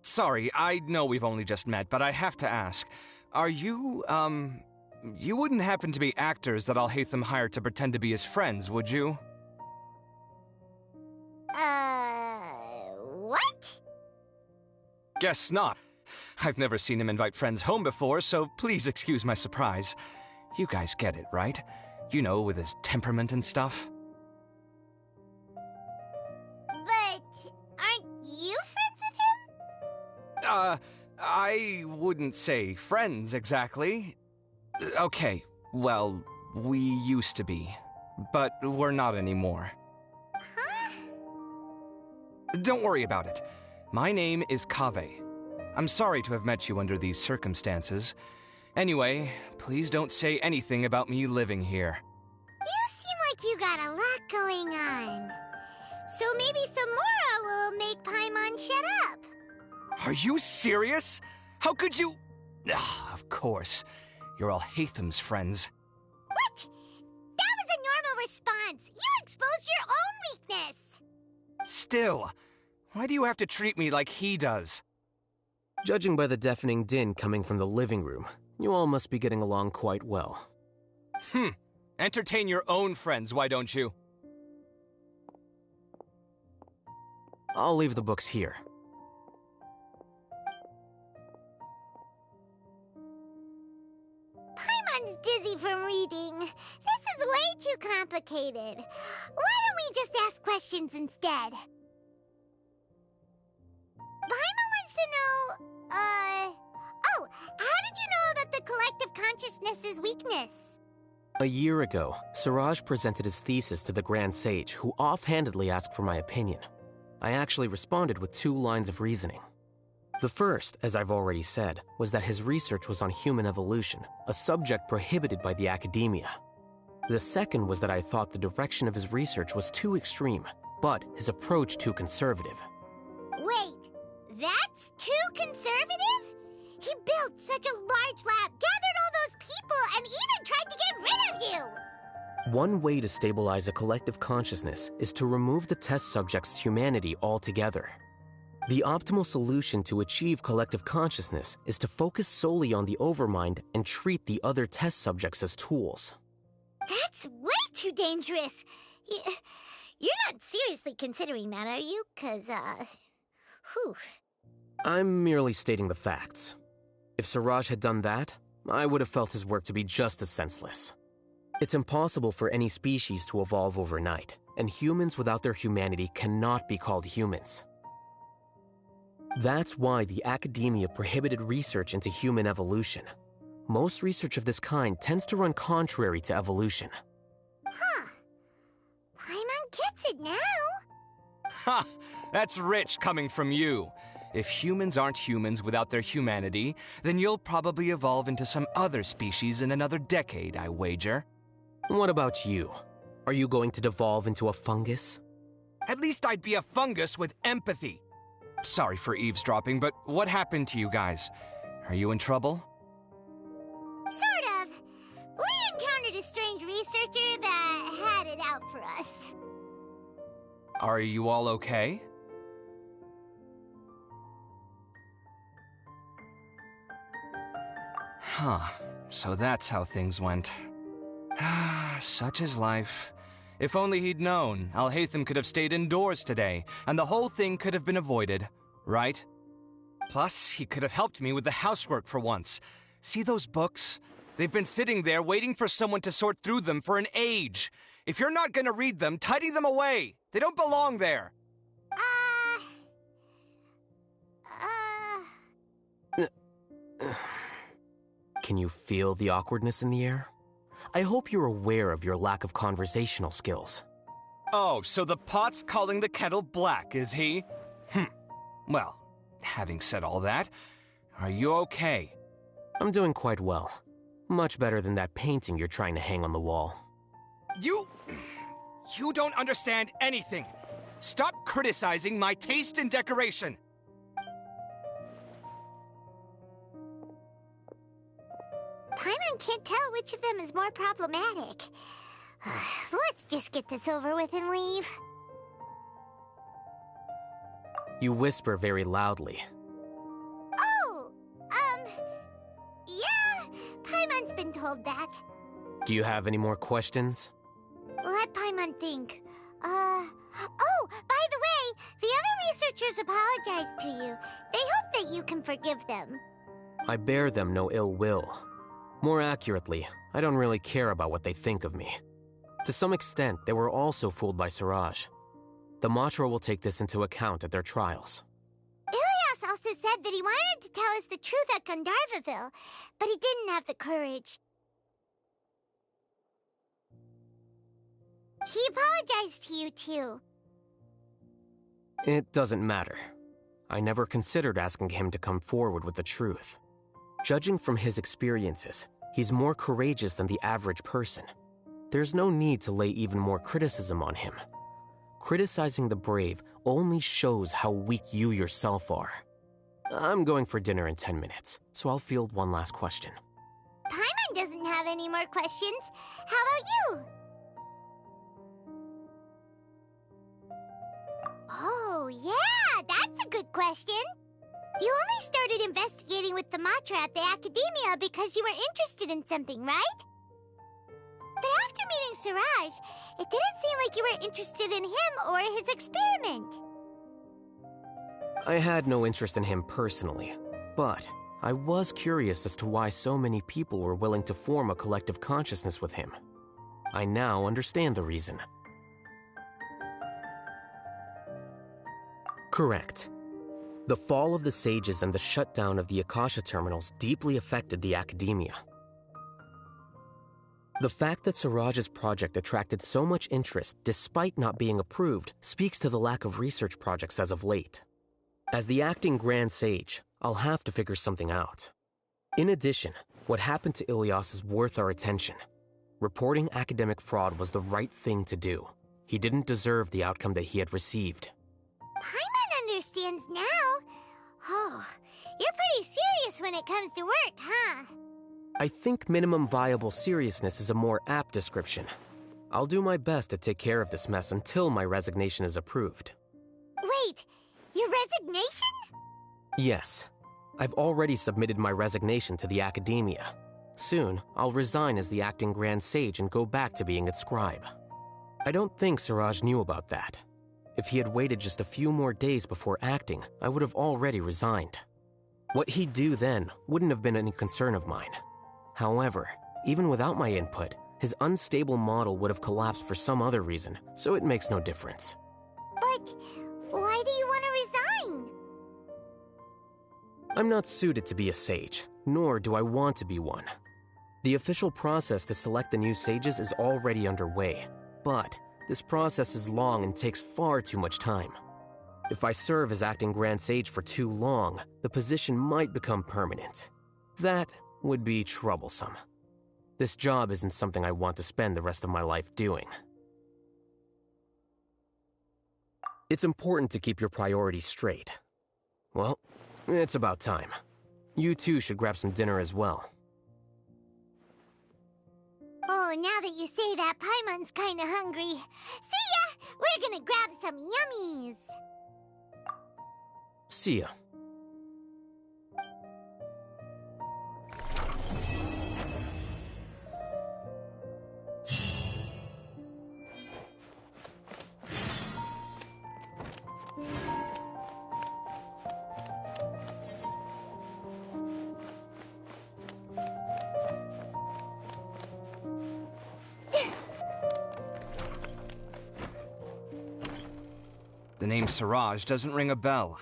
Sorry, I know we've only just met, but I have to ask. Are you, you wouldn't happen to be actors that Alhaitham hired to pretend to be his friends, would you? What? Guess not. I've never seen him invite friends home before, so please excuse my surprise. You guys get it, right? You know, with his temperament and stuff. But aren't you friends with him? I wouldn't say friends exactly. Okay, well, we used to be, but we're not anymore. Huh? Don't worry about it. My name is Kaveh. I'm sorry to have met you under these circumstances. Anyway, please don't say anything about me living here. You seem like you got a lot going on. So maybe Samora will make Paimon shut up. Are you serious? How could you... of course. You're Alhaitham's friends. What? That was a normal response. You exposed your own weakness. Still, why do you have to treat me like he does? Judging by the deafening din coming from the living room, you all must be getting along quite well. Entertain your own friends, why don't you? I'll leave the books here. Paimon's dizzy from reading. This is way too complicated. Why don't we just ask questions instead? Paimon wants to know, oh, how did you know about the collective consciousness's weakness? A year ago, Siraj presented his thesis to the Grand Sage, who offhandedly asked for my opinion. I actually responded with 2 lines of reasoning. The first, as I've already said, was that his research was on human evolution, a subject prohibited by the academia. The second was that I thought the direction of his research was too extreme, but his approach too conservative. Wait, that's too conservative? He built such a large lab, gathered all those people, and even tried to get rid of you! One way to stabilize a collective consciousness is to remove the test subject's humanity altogether. The optimal solution to achieve collective consciousness is to focus solely on the overmind and treat the other test subjects as tools. That's way too dangerous! You're not seriously considering that, are you? 'Cause, whew. I'm merely stating the facts. If Siraj had done that, I would have felt his work to be just as senseless. It's impossible for any species to evolve overnight, and humans without their humanity cannot be called humans. That's why the academia prohibited research into human evolution. Most research of this kind tends to run contrary to evolution. Huh. Paimon gets it now. Ha! That's rich coming from you. If humans aren't humans without their humanity, then you'll probably evolve into some other species in another decade, I wager. What about you? Are you going to devolve into a fungus? At least I'd be a fungus with empathy. Sorry for eavesdropping, but what happened to you guys? Are you in trouble? Sort of. We encountered a strange researcher that had it out for us. Are you all okay? Huh. So that's how things went. Such is life. If only he'd known, Alhaitham could have stayed indoors today, and the whole thing could have been avoided, right? Plus, he could have helped me with the housework for once. See those books? They've been sitting there waiting for someone to sort through them for an age. If you're not gonna read them, tidy them away. They don't belong there. Can you feel the awkwardness in the air? I hope you're aware of your lack of conversational skills. Oh, so the pot's calling the kettle black, is he? Well, having said all that, are you okay? I'm doing quite well. Much better than that painting you're trying to hang on the wall. You don't understand anything. Stop criticizing my taste in decoration. Paimon can't tell which of them is more problematic. Let's just get this over with and leave. You whisper very loudly. Oh, yeah, Paimon's been told that. Do you have any more questions? Let Paimon think. Oh, by the way, the other researchers apologized to you. They hope that you can forgive them. I bear them no ill will. More accurately, I don't really care about what they think of me. To some extent, they were also fooled by Siraj. The Matra will take this into account at their trials. Ilias also said that he wanted to tell us the truth at Gandharvaville, but he didn't have the courage. He apologized to you, too. It doesn't matter. I never considered asking him to come forward with the truth. Judging from his experiences, he's more courageous than the average person. There's no need to lay even more criticism on him. Criticizing the brave only shows how weak you yourself are. I'm going for dinner in 10 minutes, so I'll field one last question. Paimon doesn't have any more questions. How about you? Oh, yeah, that's a good question. You only started investigating with the Matra at the Academia because you were interested in something, right? But after meeting Siraj, it didn't seem like you were interested in him or his experiment. I had no interest in him personally, but I was curious as to why so many people were willing to form a collective consciousness with him. I now understand the reason. Correct. The fall of the sages and the shutdown of the Akasha terminals deeply affected the Academia. The fact that Siraj's project attracted so much interest despite not being approved speaks to the lack of research projects as of late. As the acting Grand Sage, I'll have to figure something out. In addition, what happened to Ilias is worth our attention. Reporting academic fraud was the right thing to do. He didn't deserve the outcome that he had received. Paimon understands now. Oh, you're pretty serious when it comes to work, huh? I think minimum viable seriousness is a more apt description. I'll do my best to take care of this mess until my resignation is approved. Wait, your resignation? Yes. I've already submitted my resignation to the Academia. Soon, I'll resign as the acting Grand Sage and go back to being its scribe. I don't think Siraj knew about that. If he had waited just a few more days before acting, I would have already resigned. What he'd do then wouldn't have been any concern of mine. However, even without my input, his unstable model would have collapsed for some other reason, so it makes no difference. But why do you want to resign? I'm not suited to be a sage, nor do I want to be one. The official process to select the new sages is already underway, but this process is long and takes far too much time. If I serve as acting Grand Sage for too long, the position might become permanent. That would be troublesome. This job isn't something I want to spend the rest of my life doing. It's important to keep your priorities straight. Well, it's about time. You two should grab some dinner as well. Oh, now that you say that, Paimon's kinda hungry. See ya! We're gonna grab some yummies! See ya. The name Siraj doesn't ring a bell.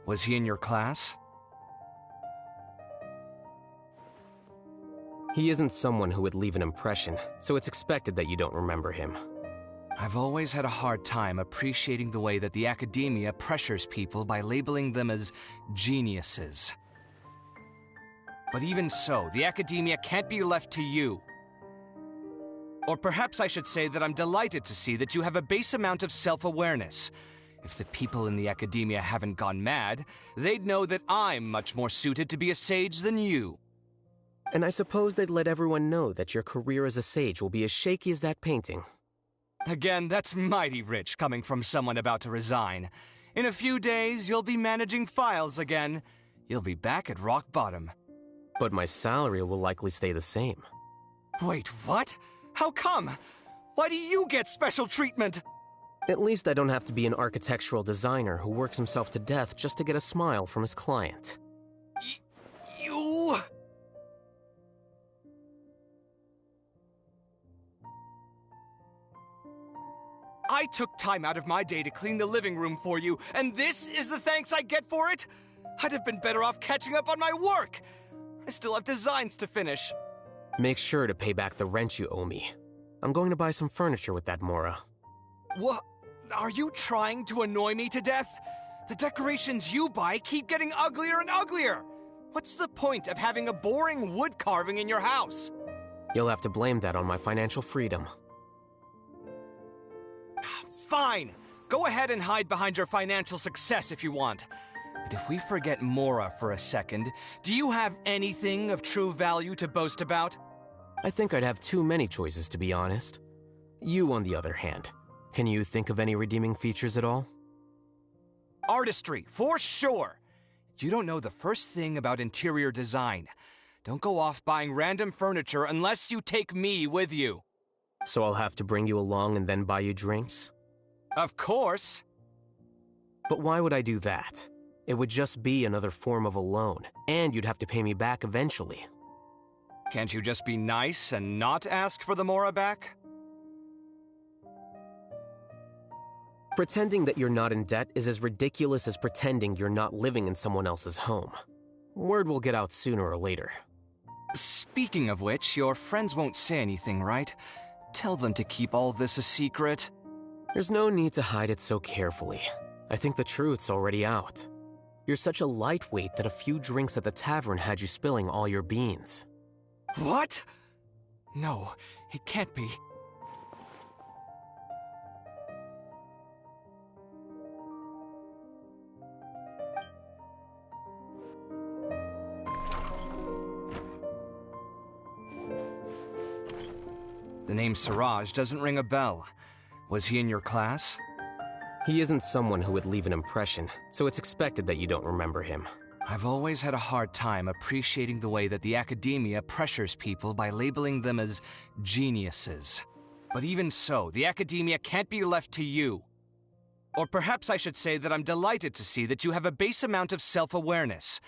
Was he in your class? He isn't someone who would leave an impression, so it's expected that you don't remember him. I've always had a hard time appreciating the way that the academia pressures people by labeling them as geniuses. But even so, the academia can't be left to you. Or perhaps I should say that I'm delighted to see that you have a base amount of self-awareness. If the people in the academia haven't gone mad, they'd know that I'm much more suited to be a sage than you. And I suppose they'd let everyone know that your career as a sage will be as shaky as that painting. Again, that's mighty rich coming from someone about to resign. In a few days, you'll be managing files again. You'll be back at rock bottom. But my salary will likely stay the same. Wait, what? How come? Why do you get special treatment? At least I don't have to be an architectural designer who works himself to death just to get a smile from his client. You... I took time out of my day to clean the living room for you, and this is the thanks I get for it? I'd have been better off catching up on my work. I still have designs to finish. Make sure to pay back the rent you owe me. I'm going to buy some furniture with that Mora. What? Are you trying to annoy me to death? The decorations you buy keep getting uglier and uglier. What's the point of having a boring wood carving in your house? You'll have to blame that on my financial freedom. Fine. Go ahead and hide behind your financial success if you want. But if we forget Mora for a second, do you have anything of true value to boast about? I think I'd have too many choices, to be honest. You, on the other hand, can you think of any redeeming features at all? Artistry, for sure. You don't know the first thing about interior design. Don't go off buying random furniture unless you take me with you. So I'll have to bring you along and then buy you drinks? Of course. But why would I do that? It would just be another form of a loan, and you'd have to pay me back eventually. Can't you just be nice and not ask for the Mora back? Pretending that you're not in debt is as ridiculous as pretending you're not living in someone else's home. Word will get out sooner or later. Speaking of which, your friends won't say anything, right? Tell them to keep all this a secret. There's no need to hide it so carefully. I think the truth's already out. You're such a lightweight that a few drinks at the tavern had you spilling all your beans. What? No, it can't be. The name Siraj doesn't ring a bell. Was he in your class? He isn't someone who would leave an impression, so it's expected that you don't remember him. I've always had a hard time appreciating the way that the academia pressures people by labeling them as geniuses. But even so, the academia can't be left to you. Or perhaps I should say that I'm delighted to see that you have a base amount of self-awareness.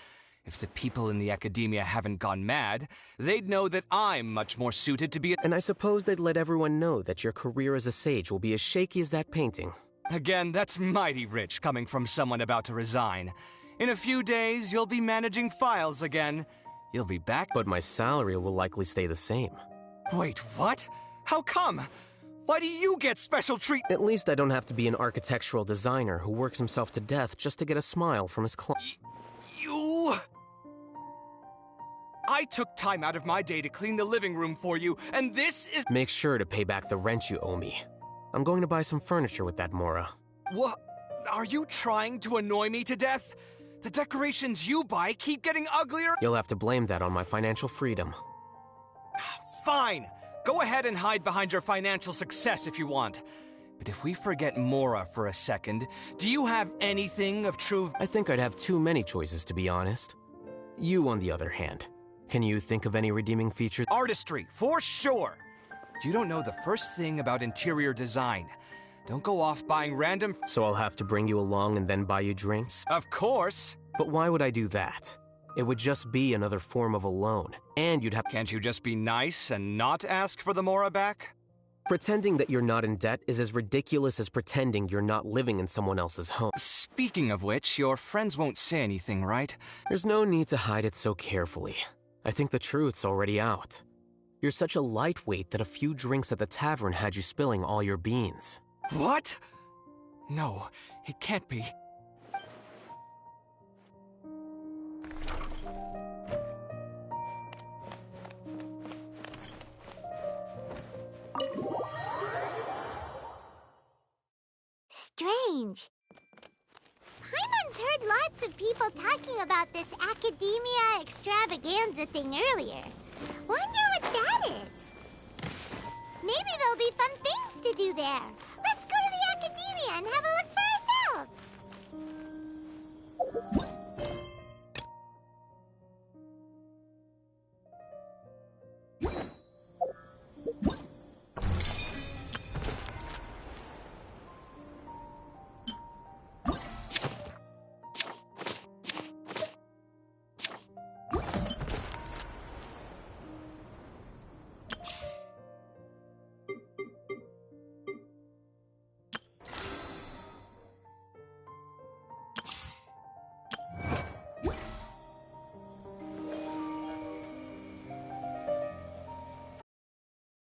If the people in the academia haven't gone mad, they'd know that I'm much more suited to be And I suppose they'd let everyone know that your career as a sage will be as shaky as that painting. Again, that's mighty rich coming from someone about to resign. In a few days, you'll be managing files again. You'll be back. But my salary will likely stay the same. Wait, what? How come? Why do you get special treatment? At least I don't have to be an architectural designer who works himself to death just to get a smile from his client. You... I took time out of my day to clean the living room for you, and this is... Make sure to pay back the rent you owe me. I'm going to buy some furniture with that Mora. What? Are you trying to annoy me to death? The decorations you buy keep getting uglier. You'll have to blame that on my financial freedom. Fine. Go ahead and hide behind your financial success if you want. But if we forget Mora for a second, do you have anything of true... I think I'd have too many choices, to be honest. You, on the other hand, can you think of any redeeming features? Artistry, for sure. You don't know the first thing about interior design. Don't go off buying random... So I'll have to bring you along and then buy you drinks? Of course. But why would I do that? It would just be another form of a loan, and you'd have... Can't you just be nice and not ask for the Mora back? Pretending that you're not in debt is as ridiculous as pretending you're not living in someone else's home. Speaking of which, your friends won't say anything, right? There's no need to hide it so carefully. I think the truth's already out. You're such a lightweight that a few drinks at the tavern had you spilling all your beans. What? No, it can't be. Strange. Paimon's heard lots of people talking about this academia extravaganza thing earlier. Wonder what that is. Maybe there'll be fun things to do there. Let's go to the academia and have a look for ourselves.